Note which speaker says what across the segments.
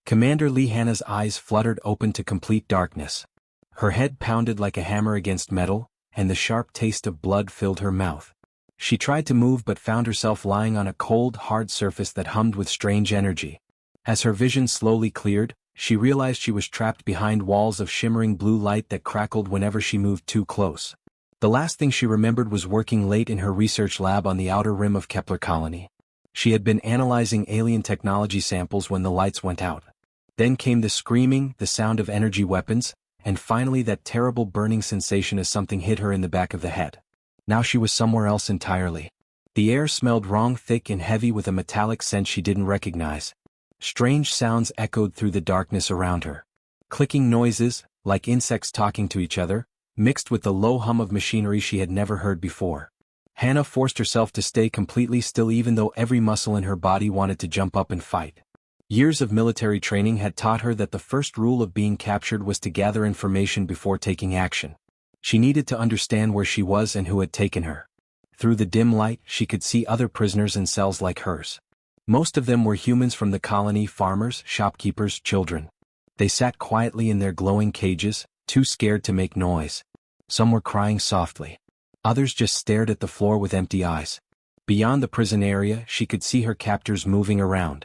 Speaker 1: Commander Lee Hannah's eyes fluttered open to complete darkness. Her head pounded like a hammer against metal, and the sharp taste of blood filled her mouth. She tried to move but found herself lying on a cold, hard surface that hummed with strange energy. As her vision slowly cleared, she realized she was trapped behind walls of shimmering blue light that crackled whenever she moved too close. The last thing she remembered was working late in her research lab on the outer rim of Kepler Colony. She had been analyzing alien technology samples when the lights went out. Then came the screaming, the sound of energy weapons, and finally that terrible burning sensation as something hit her in the back of the head. Now she was somewhere else entirely. The air smelled wrong, thick and heavy with a metallic scent she didn't recognize. Strange sounds echoed through the darkness around her. Clicking noises, like insects talking to each other, mixed with the low hum of machinery she had never heard before. Hannah forced herself to stay completely still even though every muscle in her body wanted to jump up and fight. Years of military training had taught her that the first rule of being captured was to gather information before taking action. She needed to understand where she was and who had taken her. Through the dim light, she could see other prisoners in cells like hers. Most of them were humans from the colony, farmers, shopkeepers, children. They sat quietly in their glowing cages, too scared to make noise. Some were crying softly. Others just stared at the floor with empty eyes. Beyond the prison area, she could see her captors moving around.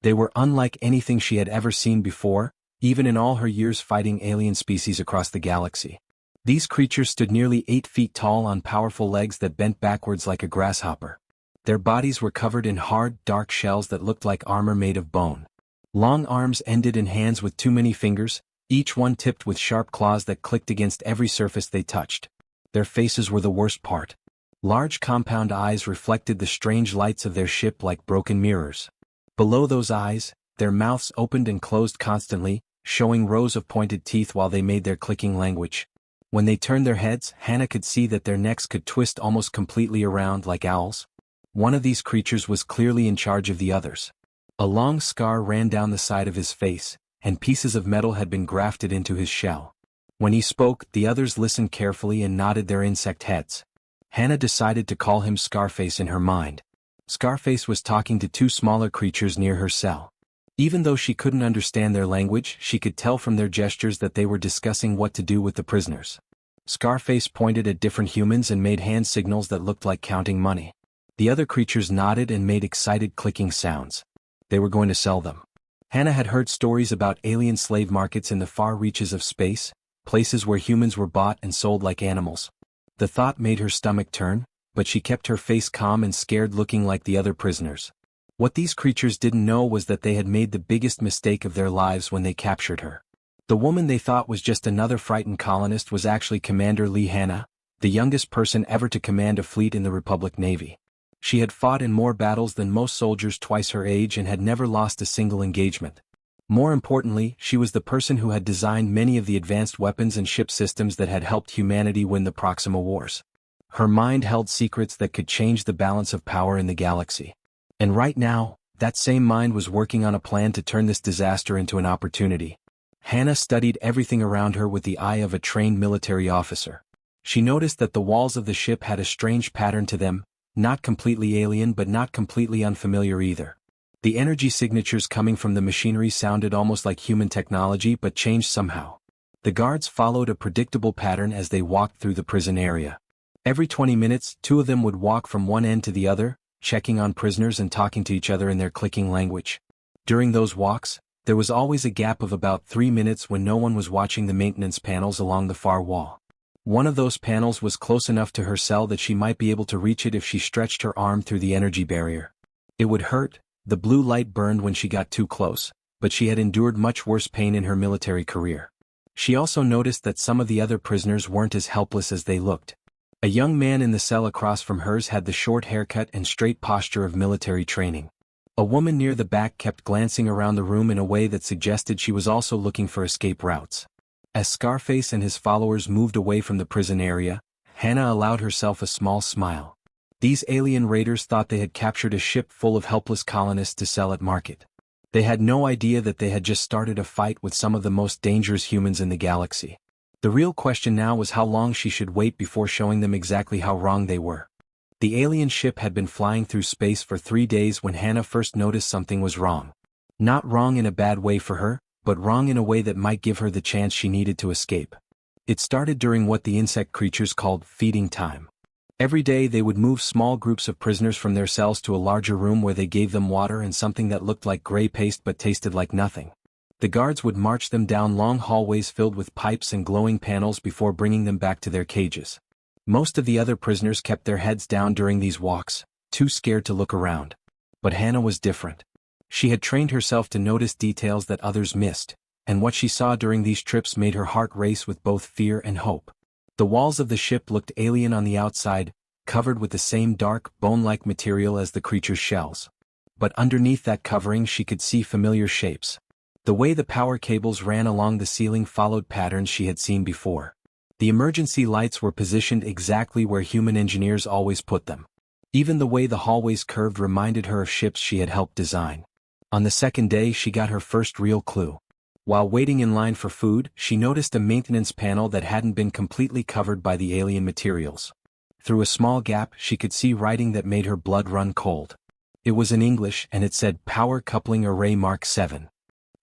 Speaker 1: They were unlike anything she had ever seen before, even in all her years fighting alien species across the galaxy. These creatures stood nearly 8 feet tall on powerful legs that bent backwards like a grasshopper. Their bodies were covered in hard, dark shells that looked like armor made of bone. Long arms ended in hands with too many fingers, each one tipped with sharp claws that clicked against every surface they touched. Their faces were the worst part. Large compound eyes reflected the strange lights of their ship like broken mirrors. Below those eyes, their mouths opened and closed constantly, showing rows of pointed teeth while they made their clicking language. When they turned their heads, Hannah could see that their necks could twist almost completely around like owls. One of these creatures was clearly in charge of the others. A long scar ran down the side of his face, and pieces of metal had been grafted into his shell. When he spoke, the others listened carefully and nodded their insect heads. Hannah decided to call him Scarface in her mind. Scarface was talking to 2 smaller creatures near her cell. Even though she couldn't understand their language, she could tell from their gestures that they were discussing what to do with the prisoners. Scarface pointed at different humans and made hand signals that looked like counting money. The other creatures nodded and made excited clicking sounds. They were going to sell them. Hannah had heard stories about alien slave markets in the far reaches of space, places where humans were bought and sold like animals. The thought made her stomach turn, but she kept her face calm and scared, looking like the other prisoners. What these creatures didn't know was that they had made the biggest mistake of their lives when they captured her. The woman they thought was just another frightened colonist was actually Commander Lee Hannah, the youngest person ever to command a fleet in the Republic Navy. She had fought in more battles than most soldiers twice her age and had never lost a single engagement. More importantly, she was the person who had designed many of the advanced weapons and ship systems that had helped humanity win the Proxima Wars. Her mind held secrets that could change the balance of power in the galaxy. And right now, that same mind was working on a plan to turn this disaster into an opportunity. Hannah studied everything around her with the eye of a trained military officer. She noticed that the walls of the ship had a strange pattern to them, not completely alien but not completely unfamiliar either. The energy signatures coming from the machinery sounded almost like human technology but changed somehow. The guards followed a predictable pattern as they walked through the prison area. Every 20 minutes, 2 of them would walk from one end to the other, checking on prisoners and talking to each other in their clicking language. During those walks, there was always a gap of about 3 minutes when no one was watching the maintenance panels along the far wall. One of those panels was close enough to her cell that she might be able to reach it if she stretched her arm through the energy barrier. It would hurt, the blue light burned when she got too close, but she had endured much worse pain in her military career. She also noticed that some of the other prisoners weren't as helpless as they looked. A young man in the cell across from hers had the short haircut and straight posture of military training. A woman near the back kept glancing around the room in a way that suggested she was also looking for escape routes. As Scarface and his followers moved away from the prison area, Hannah allowed herself a small smile. These alien raiders thought they had captured a ship full of helpless colonists to sell at market. They had no idea that they had just started a fight with some of the most dangerous humans in the galaxy. The real question now was how long she should wait before showing them exactly how wrong they were. The alien ship had been flying through space for 3 days when Hannah first noticed something was wrong. Not wrong in a bad way for her, but wrong in a way that might give her the chance she needed to escape. It started during what the insect creatures called feeding time. Every day they would move small groups of prisoners from their cells to a larger room where they gave them water and something that looked like gray paste but tasted like nothing. The guards would march them down long hallways filled with pipes and glowing panels before bringing them back to their cages. Most of the other prisoners kept their heads down during these walks, too scared to look around. But Hannah was different. She had trained herself to notice details that others missed, and what she saw during these trips made her heart race with both fear and hope. The walls of the ship looked alien on the outside, covered with the same dark, bone-like material as the creature's shells. But underneath that covering she could see familiar shapes. The way the power cables ran along the ceiling followed patterns she had seen before. The emergency lights were positioned exactly where human engineers always put them. Even the way the hallways curved reminded her of ships she had helped design. On the second day she got her first real clue. While waiting in line for food, she noticed a maintenance panel that hadn't been completely covered by the alien materials. Through a small gap she could see writing that made her blood run cold. It was in English and it said Power Coupling Array Mark 7.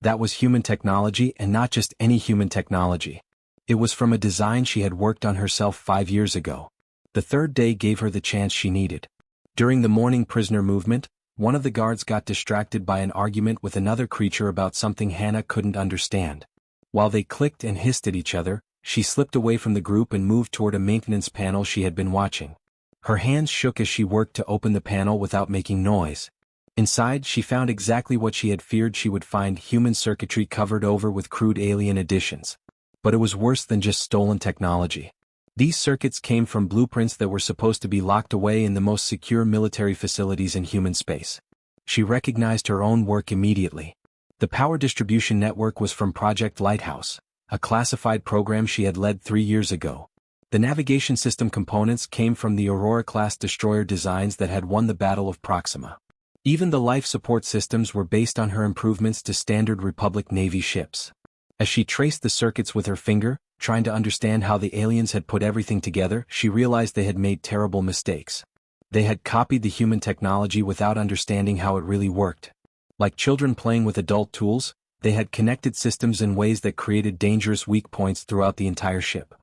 Speaker 1: That was human technology, and not just any human technology. It was from a design she had worked on herself 5 years ago. The third day gave her the chance she needed. During the morning prisoner movement, one of the guards got distracted by an argument with another creature about something Hannah couldn't understand. While they clicked and hissed at each other, she slipped away from the group and moved toward a maintenance panel she had been watching. Her hands shook as she worked to open the panel without making noise. Inside, she found exactly what she had feared she would find: human circuitry covered over with crude alien additions. But it was worse than just stolen technology. These circuits came from blueprints that were supposed to be locked away in the most secure military facilities in human space. She recognized her own work immediately. The power distribution network was from Project Lighthouse, a classified program she had led 3 years ago. The navigation system components came from the Aurora-class destroyer designs that had won the Battle of Proxima. Even the life support systems were based on her improvements to standard Republic Navy ships. As she traced the circuits with her finger, trying to understand how the aliens had put everything together, she realized they had made terrible mistakes. They had copied the human technology without understanding how it really worked. Like children playing with adult tools, they had connected systems in ways that created dangerous weak points throughout the entire ship.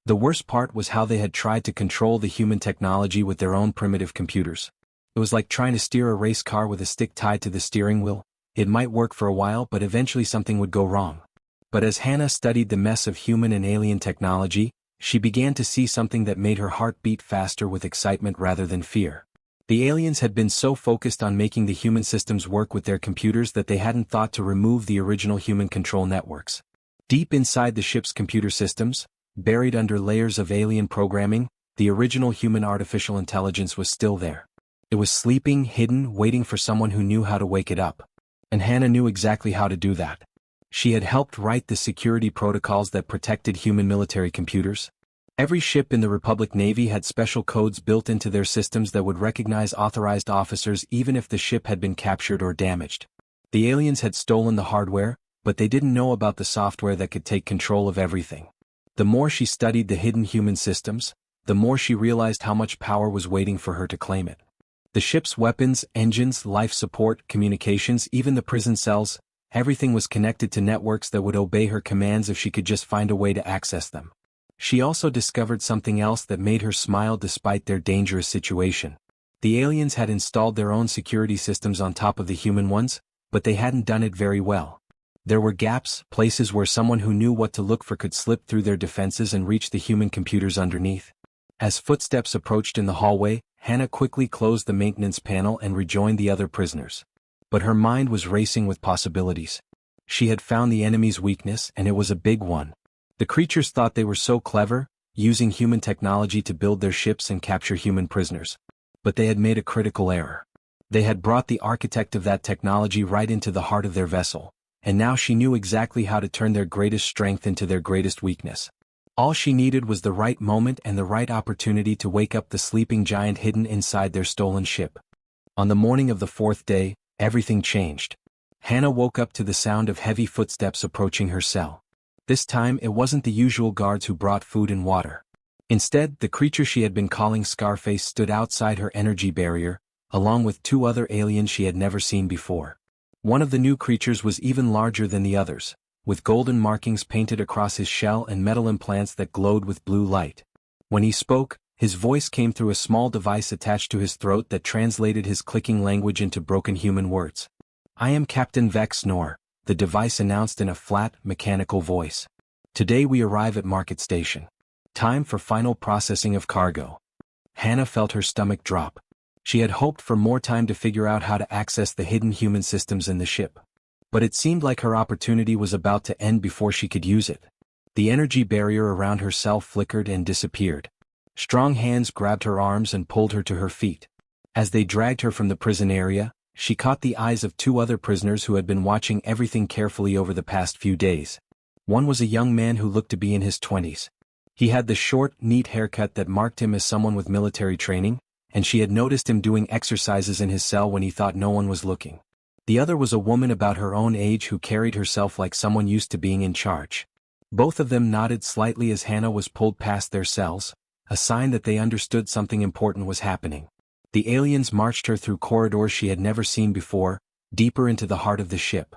Speaker 1: The worst part was how they had tried to control the human technology with their own primitive computers. It was like trying to steer a race car with a stick tied to the steering wheel. It might work for a while, but eventually something would go wrong. But as Hannah studied the mess of human and alien technology, she began to see something that made her heart beat faster with excitement rather than fear. The aliens had been so focused on making the human systems work with their computers that they hadn't thought to remove the original human control networks. Deep inside the ship's computer systems, buried under layers of alien programming, the original human artificial intelligence was still there. It was sleeping, hidden, waiting for someone who knew how to wake it up. And Hannah knew exactly how to do that. She had helped write the security protocols that protected human military computers. Every ship in the Republic Navy had special codes built into their systems that would recognize authorized officers even if the ship had been captured or damaged. The aliens had stolen the hardware, but they didn't know about the software that could take control of everything. The more she studied the hidden human systems, the more she realized how much power was waiting for her to claim it. The ship's weapons, engines, life support, communications, even the prison cells, everything was connected to networks that would obey her commands if she could just find a way to access them. She also discovered something else that made her smile despite their dangerous situation. The aliens had installed their own security systems on top of the human ones, but they hadn't done it very well. There were gaps, places where someone who knew what to look for could slip through their defenses and reach the human computers underneath. As footsteps approached in the hallway, Hannah quickly closed the maintenance panel and rejoined the other prisoners. But her mind was racing with possibilities. She had found the enemy's weakness, and it was a big one. The creatures thought they were so clever, using human technology to build their ships and capture human prisoners. But they had made a critical error. They had brought the architect of that technology right into the heart of their vessel, and now she knew exactly how to turn their greatest strength into their greatest weakness. All she needed was the right moment and the right opportunity to wake up the sleeping giant hidden inside their stolen ship. On the morning of the fourth day, everything changed. Hannah woke up to the sound of heavy footsteps approaching her cell. This time it wasn't the usual guards who brought food and water. Instead, the creature she had been calling Scarface stood outside her energy barrier, along with 2 other aliens she had never seen before. One of the new creatures was even larger than the others, with golden markings painted across his shell and metal implants that glowed with blue light. When he spoke, his voice came through a small device attached to his throat that translated his clicking language into broken human words. "I am Captain Vex Nor," the device announced in a flat, mechanical voice. "Today we arrive at Market Station. Time for final processing of cargo." Hannah felt her stomach drop. She had hoped for more time to figure out how to access the hidden human systems in the ship. But it seemed like her opportunity was about to end before she could use it. The energy barrier around her cell flickered and disappeared. Strong hands grabbed her arms and pulled her to her feet. As they dragged her from the prison area, she caught the eyes of two other prisoners who had been watching everything carefully over the past few days. One was a young man who looked to be in his 20s. He had the short, neat haircut that marked him as someone with military training, and she had noticed him doing exercises in his cell when he thought no one was looking. The other was a woman about her own age who carried herself like someone used to being in charge. Both of them nodded slightly as Hannah was pulled past their cells, a sign that they understood something important was happening. The aliens marched her through corridors she had never seen before, deeper into the heart of the ship.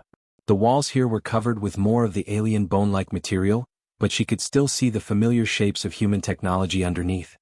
Speaker 1: The walls here were covered with more of the alien bone-like material, but she could still see the familiar shapes of human technology underneath.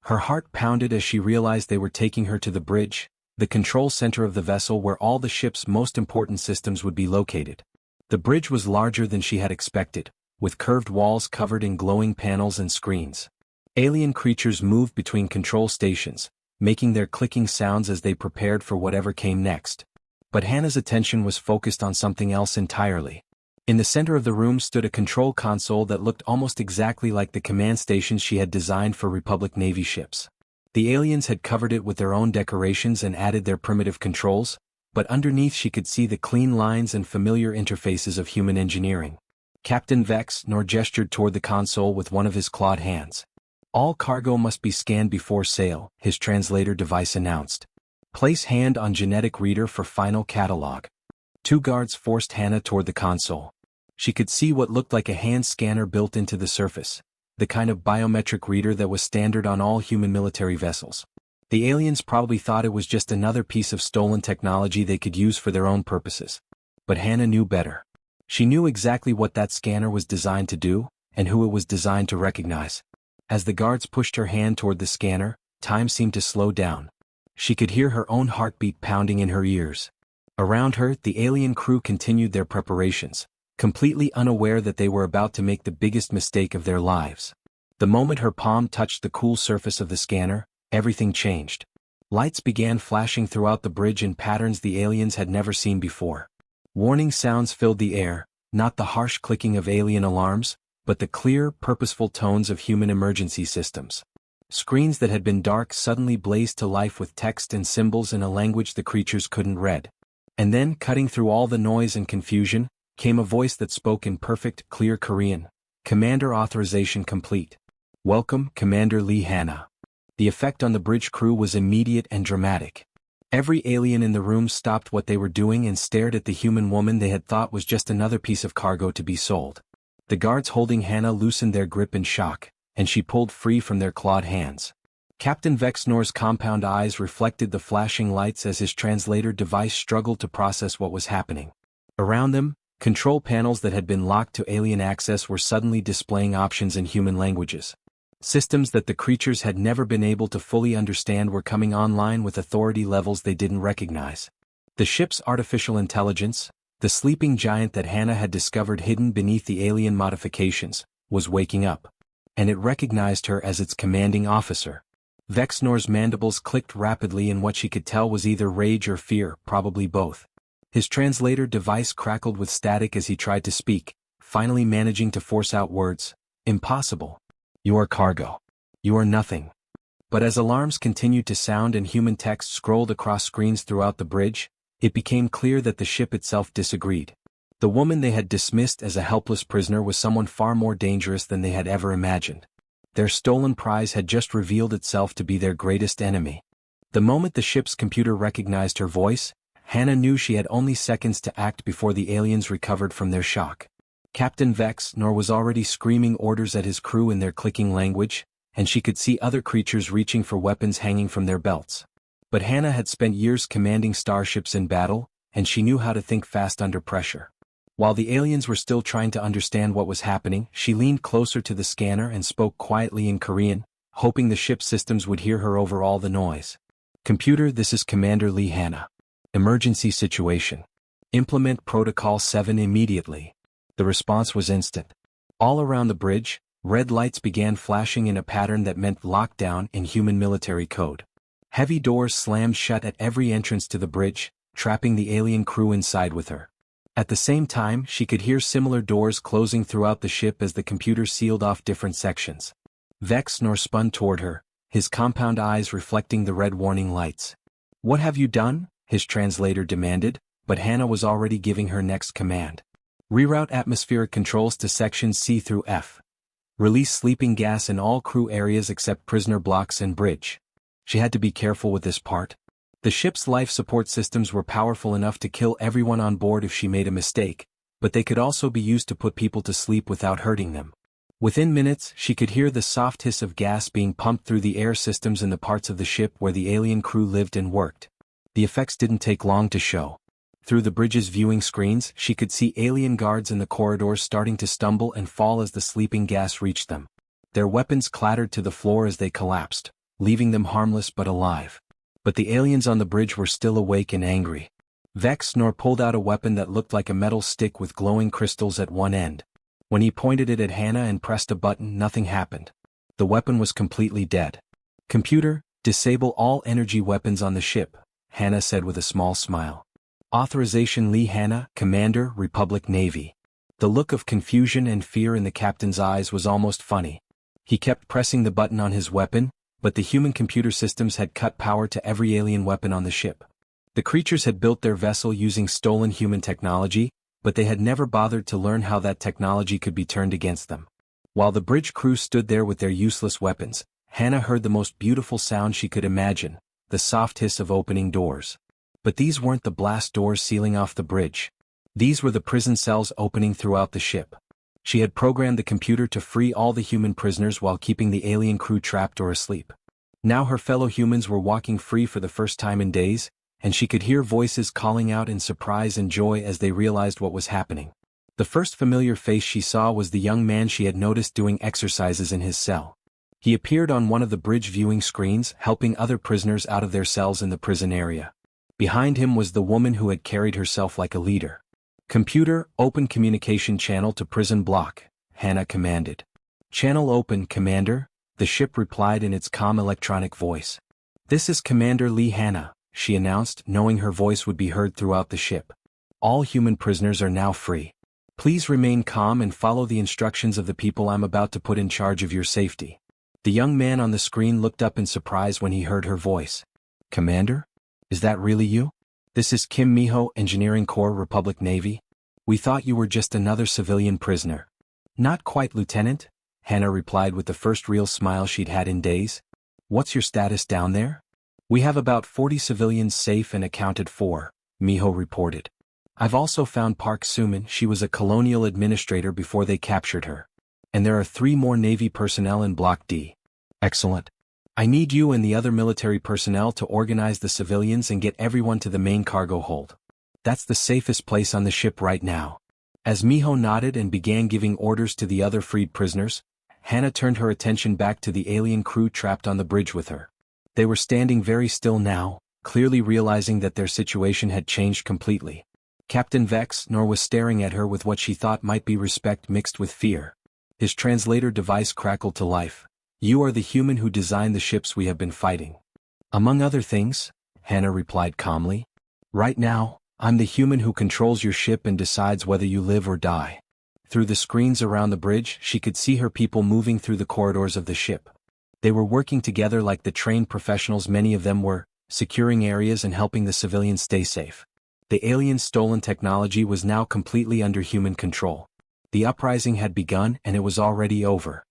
Speaker 1: Her heart pounded as she realized they were taking her to the bridge, the control center of the vessel where all the ship's most important systems would be located. The bridge was larger than she had expected, with curved walls covered in glowing panels and screens. Alien creatures moved between control stations, making their clicking sounds as they prepared for whatever came next. But Hannah's attention was focused on something else entirely. In the center of the room stood a control console that looked almost exactly like the command stations she had designed for Republic Navy ships. The aliens had covered it with their own decorations and added their primitive controls, but underneath she could see the clean lines and familiar interfaces of human engineering. Captain Vex Nor gestured toward the console with one of his clawed hands. "All cargo must be scanned before sale," his translator device announced. "Place hand on genetic reader for final catalog." Two guards forced Hannah toward the console. She could see what looked like a hand scanner built into the surface, the kind of biometric reader that was standard on all human military vessels. The aliens probably thought it was just another piece of stolen technology they could use for their own purposes. But Hannah knew better. She knew exactly what that scanner was designed to do, and who it was designed to recognize. As the guards pushed her hand toward the scanner, time seemed to slow down. She could hear her own heartbeat pounding in her ears. Around her, the alien crew continued their preparations, completely unaware that they were about to make the biggest mistake of their lives. The moment her palm touched the cool surface of the scanner, everything changed. Lights began flashing throughout the bridge in patterns the aliens had never seen before. Warning sounds filled the air, not the harsh clicking of alien alarms, but the clear, purposeful tones of human emergency systems. Screens that had been dark suddenly blazed to life with text and symbols in a language the creatures couldn't read. And then, cutting through all the noise and confusion, came a voice that spoke in perfect, clear Korean. "Commander authorization complete. Welcome, Commander Lee Hannah." The effect on the bridge crew was immediate and dramatic. Every alien in the room stopped what they were doing and stared at the human woman they had thought was just another piece of cargo to be sold. The guards holding Hannah loosened their grip in shock, and she pulled free from their clawed hands. Captain Vex Nor's compound eyes reflected the flashing lights as his translator device struggled to process what was happening. Around them, control panels that had been locked to alien access were suddenly displaying options in human languages. Systems that the creatures had never been able to fully understand were coming online with authority levels they didn't recognize. The ship's artificial intelligence, the sleeping giant that Hannah had discovered hidden beneath the alien modifications, was waking up. And it recognized her as its commanding officer. Vex Nor's mandibles clicked rapidly in what she could tell was either rage or fear, probably both. His translator device crackled with static as he tried to speak, finally managing to force out words. "Impossible. You are cargo. You are nothing." But as alarms continued to sound and human text scrolled across screens throughout the bridge, it became clear that the ship itself disagreed. The woman they had dismissed as a helpless prisoner was someone far more dangerous than they had ever imagined. Their stolen prize had just revealed itself to be their greatest enemy. The moment the ship's computer recognized her voice, Hannah knew she had only seconds to act before the aliens recovered from their shock. Captain Vex Nor was already screaming orders at his crew in their clicking language, and she could see other creatures reaching for weapons hanging from their belts. But Hannah had spent years commanding starships in battle, and she knew how to think fast under pressure. While the aliens were still trying to understand what was happening, she leaned closer to the scanner and spoke quietly in Korean, hoping the ship's systems would hear her over all the noise. "Computer, this is Commander Lee Hanna. Emergency situation. Implement Protocol 7 immediately." The response was instant. All around the bridge, red lights began flashing in a pattern that meant lockdown in human military code. Heavy doors slammed shut at every entrance to the bridge, trapping the alien crew inside with her. At the same time, she could hear similar doors closing throughout the ship as the computer sealed off different sections. Vex Nor spun toward her, his compound eyes reflecting the red warning lights. "What have you done?" his translator demanded, but Hanna was already giving her next command. "Reroute atmospheric controls to sections C through F. Release sleeping gas in all crew areas except prisoner blocks and bridge." She had to be careful with this part. The ship's life support systems were powerful enough to kill everyone on board if she made a mistake, but they could also be used to put people to sleep without hurting them. Within minutes, she could hear the soft hiss of gas being pumped through the air systems in the parts of the ship where the alien crew lived and worked. The effects didn't take long to show. Through the bridge's viewing screens, she could see alien guards in the corridors starting to stumble and fall as the sleeping gas reached them. Their weapons clattered to the floor as they collapsed, leaving them harmless but alive. But the aliens on the bridge were still awake and angry. Vex Nor pulled out a weapon that looked like a metal stick with glowing crystals at one end. When he pointed it at Hanna and pressed a button, nothing happened. The weapon was completely dead. "Computer, disable all energy weapons on the ship," Hanna said with a small smile. "Authorization Lee Hanna, Commander, Republic Navy." The look of confusion and fear in the captain's eyes was almost funny. He kept pressing the button on his weapon, but the human computer systems had cut power to every alien weapon on the ship. The creatures had built their vessel using stolen human technology, but they had never bothered to learn how that technology could be turned against them. While the bridge crew stood there with their useless weapons, Hanna heard the most beautiful sound she could imagine, the soft hiss of opening doors. But these weren't the blast doors sealing off the bridge. These were the prison cells opening throughout the ship. She had programmed the computer to free all the human prisoners while keeping the alien crew trapped or asleep. Now her fellow humans were walking free for the first time in days, and she could hear voices calling out in surprise and joy as they realized what was happening. The first familiar face she saw was the young man she had noticed doing exercises in his cell. He appeared on one of the bridge viewing screens, helping other prisoners out of their cells in the prison area. Behind him was the woman who had carried herself like a leader. "Computer, open communication channel to prison block," Hanna commanded. "Channel open, Commander," the ship replied in its calm electronic voice. "This is Commander Lee Hanna," she announced, knowing her voice would be heard throughout the ship. "All human prisoners are now free. Please remain calm and follow the instructions of the people I'm about to put in charge of your safety." The young man on the screen looked up in surprise when he heard her voice. "Commander? Is that really you? This is Kim Miho, Engineering Corps, Republic Navy. We thought you were just another civilian prisoner." "Not quite, Lieutenant," Hanna replied with the first real smile she'd had in days. "What's your status down there?" "We have about 40 civilians safe and accounted for," Miho reported. "I've also found Park Suman. She was a colonial administrator before they captured her. And there are 3 more Navy personnel in Block D." "Excellent. I need you and the other military personnel to organize the civilians and get everyone to the main cargo hold. That's the safest place on the ship right now." As Miho nodded and began giving orders to the other freed prisoners, Hanna turned her attention back to the alien crew trapped on the bridge with her. They were standing very still now, clearly realizing that their situation had changed completely. Captain Vex Nor was staring at her with what she thought might be respect mixed with fear. His translator device crackled to life. "You are the human who designed the ships we have been fighting." "Among other things," Hanna replied calmly. "Right now, I'm the human who controls your ship and decides whether you live or die." Through the screens around the bridge, she could see her people moving through the corridors of the ship. They were working together like the trained professionals many of them were, securing areas and helping the civilians stay safe. The alien stolen technology was now completely under human control. The uprising had begun and it was already over.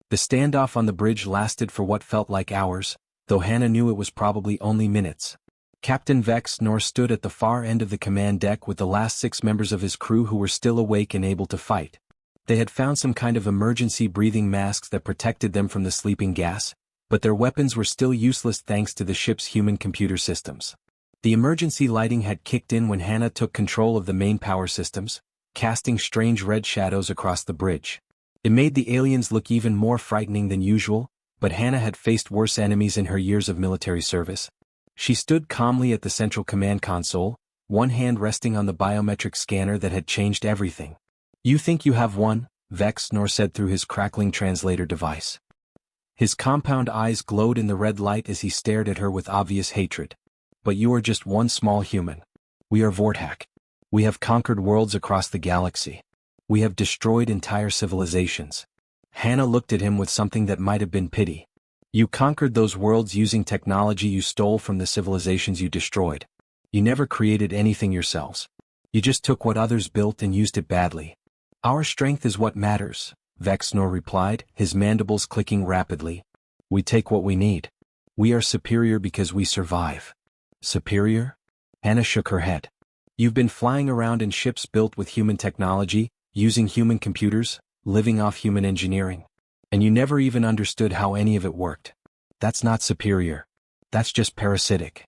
Speaker 1: The standoff on the bridge lasted for what felt like hours, though Hanna knew it was probably only minutes. Captain Vex Nor stood at the far end of the command deck with the last 6 members of his crew who were still awake and able to fight. They had found some kind of emergency breathing masks that protected them from the sleeping gas, but their weapons were still useless thanks to the ship's human computer systems. The emergency lighting had kicked in when Hannah took control of the main power systems, casting strange red shadows across the bridge. It made the aliens look even more frightening than usual, but Hannah had faced worse enemies in her years of military service. She stood calmly at the central command console, one hand resting on the biometric scanner that had changed everything. "You think you have won," Vexnor said through his crackling translator device. His compound eyes glowed in the red light as he stared at her with obvious hatred. "But you are just one small human. We are Vortak. We have conquered worlds across the galaxy. We have destroyed entire civilizations." Hannah looked at him with something that might have been pity. "You conquered those worlds using technology you stole from the civilizations you destroyed. You never created anything yourselves. You just took what others built and used it badly. Our strength is what matters," Vexnor replied, his mandibles clicking rapidly. "We take what we need. We are superior because we survive." "Superior?" Hannah shook her head. "You've been flying around in ships built with human technology, using human computers, living off human engineering. And you never even understood how any of it worked. That's not superior. That's just parasitic."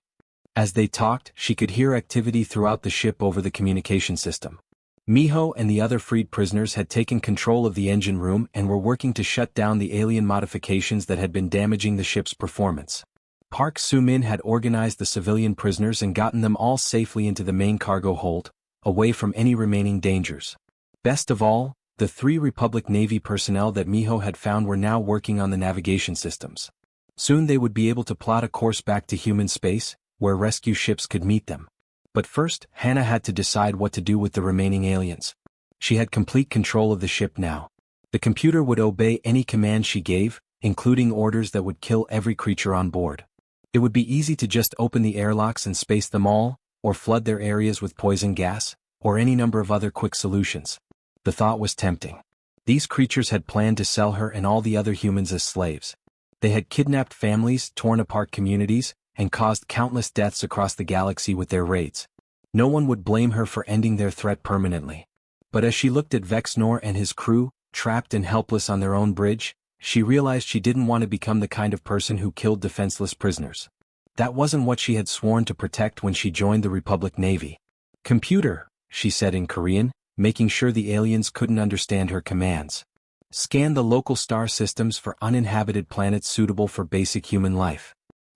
Speaker 1: As they talked, she could hear activity throughout the ship over the communication system. Miho and the other freed prisoners had taken control of the engine room and were working to shut down the alien modifications that had been damaging the ship's performance. Park Soo-min had organized the civilian prisoners and gotten them all safely into the main cargo hold, away from any remaining dangers. Best of all, the 3 Republic Navy personnel that Miho had found were now working on the navigation systems. Soon they would be able to plot a course back to human space, where rescue ships could meet them. But first, Hannah had to decide what to do with the remaining aliens. She had complete control of the ship now. The computer would obey any command she gave, including orders that would kill every creature on board. It would be easy to just open the airlocks and space them all, or flood their areas with poison gas, or any number of other quick solutions. The thought was tempting. These creatures had planned to sell her and all the other humans as slaves. They had kidnapped families, torn apart communities, and caused countless deaths across the galaxy with their raids. No one would blame her for ending their threat permanently. But as she looked at Vexnor and his crew, trapped and helpless on their own bridge, she realized she didn't want to become the kind of person who killed defenseless prisoners. That wasn't what she had sworn to protect when she joined the Republic Navy. "Computer," she said in Korean, making sure the aliens couldn't understand her commands. "Scan the local star systems for uninhabited planets suitable for basic human life."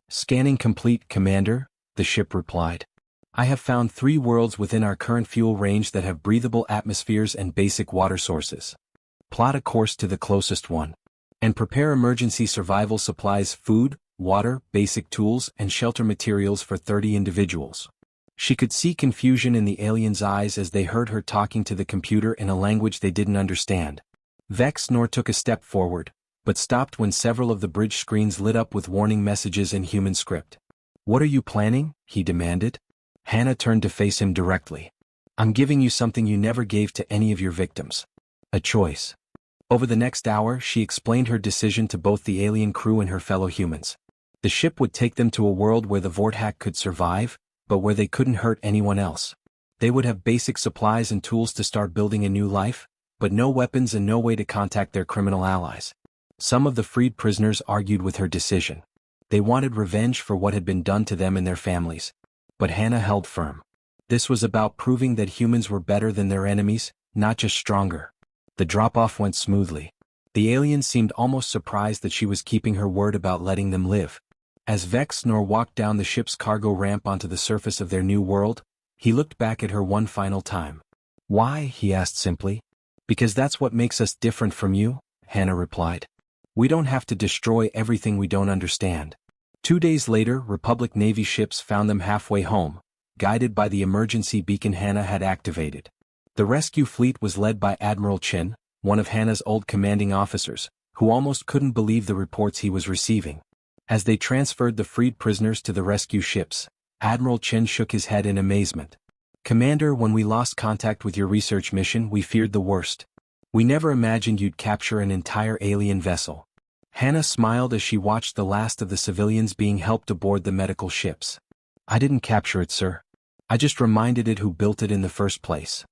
Speaker 1: "Scanning complete, Commander," the ship replied. "I have found 3 worlds within our current fuel range that have breathable atmospheres and basic water sources. Plot a course to the closest one. And prepare emergency survival supplies, food, water, basic tools, and shelter materials for 30 individuals." She could see confusion in the aliens' eyes as they heard her talking to the computer in a language they didn't understand. Vexnor took a step forward, but stopped when several of the bridge screens lit up with warning messages in human script. "What are you planning?" he demanded. Hannah turned to face him directly. "I'm giving you something you never gave to any of your victims. A choice." Over the next hour, she explained her decision to both the alien crew and her fellow humans. The ship would take them to a world where the Vortak could survive, but where they couldn't hurt anyone else. They would have basic supplies and tools to start building a new life, but no weapons and no way to contact their criminal allies. Some of the freed prisoners argued with her decision. They wanted revenge for what had been done to them and their families. But Hannah held firm. This was about proving that humans were better than their enemies, not just stronger. The drop-off went smoothly. The aliens seemed almost surprised that she was keeping her word about letting them live. As Vexnor walked down the ship's cargo ramp onto the surface of their new world, he looked back at her one final time. "Why?" he asked simply. "Because that's what makes us different from you," Hannah replied. "We don't have to destroy everything we don't understand." 2 days later, Republic Navy ships found them halfway home, guided by the emergency beacon Hannah had activated. The rescue fleet was led by Admiral Chin, one of Hannah's old commanding officers, who almost couldn't believe the reports he was receiving. As they transferred the freed prisoners to the rescue ships, Admiral Chin shook his head in amazement. "Commander, when we lost contact with your research mission, we feared the worst. We never imagined you'd capture an entire alien vessel." Hannah smiled as she watched the last of the civilians being helped aboard the medical ships. "I didn't capture it, sir. I just reminded it who built it in the first place."